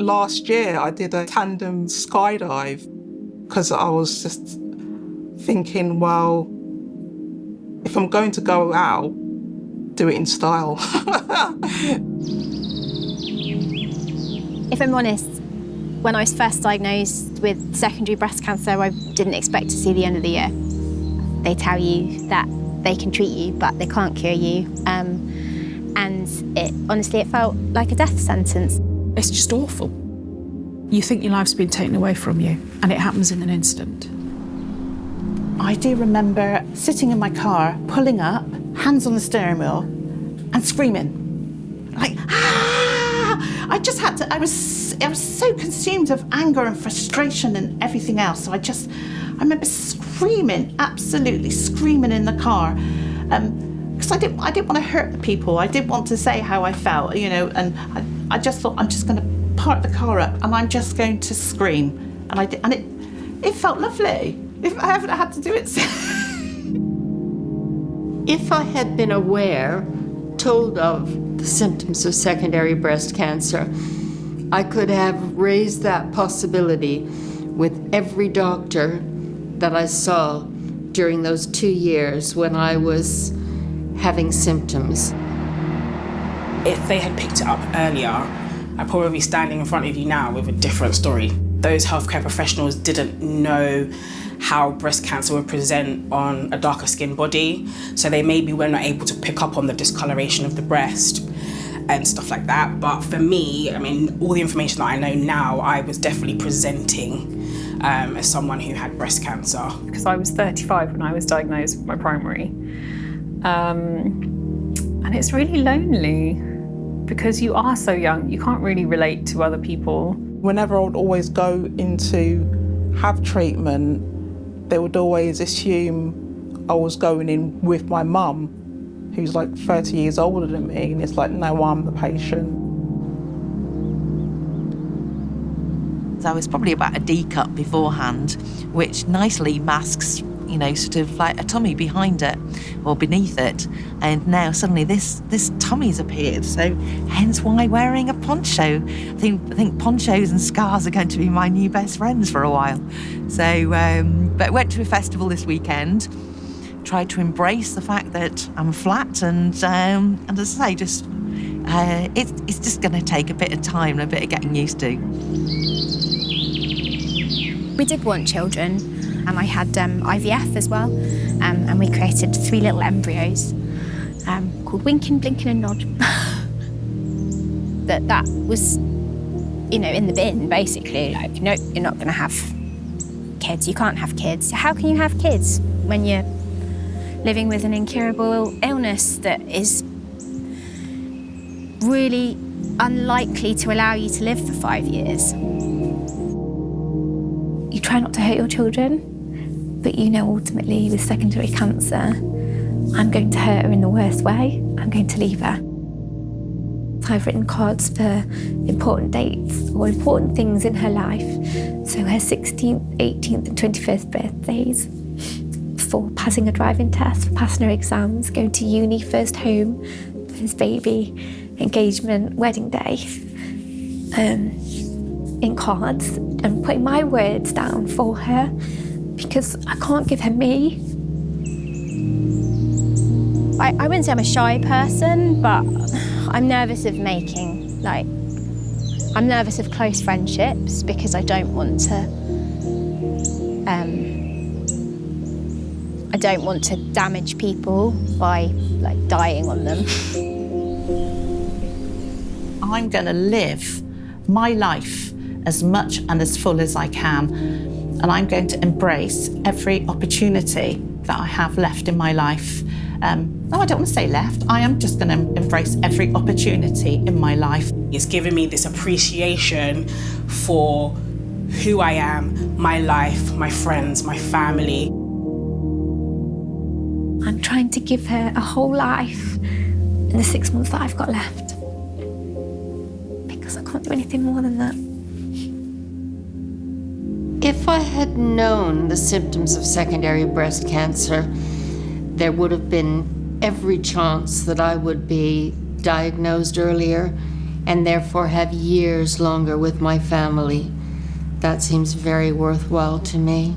last year I did a tandem skydive because I was just thinking, well, if I'm going to go out, do it in style. If I'm honest, when I was first diagnosed with secondary breast cancer, I didn't expect to see the end of the year. They tell you that they can treat you, but they can't cure you. And honestly, it felt like a death sentence. It's just awful. You think your life's been taken away from you, and it happens in an instant. I do remember sitting in my car, pulling up, hands on the steering wheel, and screaming. Like, ah! I was so consumed of anger and frustration and everything else. So I remember screaming, absolutely screaming in the car. Because I didn't want to hurt the people. I didn't want to say how I felt, and I just thought, I'm just going to park the car up and I'm just going to scream. And I did, and it felt lovely. If I haven't had to do it. If I had been aware, told of the symptoms of secondary breast cancer, I could have raised that possibility with every doctor that I saw during those 2 years when I was having symptoms. If they had picked it up earlier, I'd probably be standing in front of you now with a different story. Those healthcare professionals didn't know how breast cancer would present on a darker skinned body, so they maybe were not able to pick up on the discoloration of the breast and stuff like that. But for me, all the information that I know now, I was definitely presenting as someone who had breast cancer. Because I was 35 when I was diagnosed with my primary. And it's really lonely because you are so young, you can't really relate to other people. Whenever I would always go in to have treatment, they would always assume I was going in with my mum, who's like 30 years older than me, and it's like, no, I'm the patient. I was probably about a D cup beforehand, which nicely masks, sort of like a tummy behind it or beneath it. And now suddenly this tummy's appeared, so hence why wearing a poncho. I think ponchos and scars are going to be my new best friends for a while. So, but went to a festival this weekend, tried to embrace the fact that I'm flat, and as I say, just it's just going to take a bit of time and a bit of getting used to. We did want children, and I had IVF as well, and we created 3 little embryos called Winkin', Blinkin' and Nod. that was, in the bin, basically. Like, no, you're not going to have kids. You can't have kids. How can you have kids when you're living with an incurable illness that is really unlikely to allow you to live for 5 years? You try not to hurt your children, but ultimately with secondary cancer, I'm going to hurt her in the worst way. I'm going to leave her. I've written cards for important dates or important things in her life. So her 16th, 18th and 21st birthdays, for passing a driving test, for passing her exams, going to uni, first home, first baby, engagement, wedding day. In cards and putting my words down for her because I can't give her me. I wouldn't say I'm a shy person, but I'm nervous of I'm nervous of close friendships because I don't want to damage people by dying on them. I'm going to live my life as much and as full as I can. And I'm going to embrace every opportunity that I have left in my life. No, I don't want to say left. I am just going to embrace every opportunity in my life. It's given me this appreciation for who I am, my life, my friends, my family. I'm trying to give her a whole life in the 6 months that I've got left. Because I can't do anything more than that. If I had known the symptoms of secondary breast cancer, there would have been every chance that I would be diagnosed earlier and therefore have years longer with my family. That seems very worthwhile to me.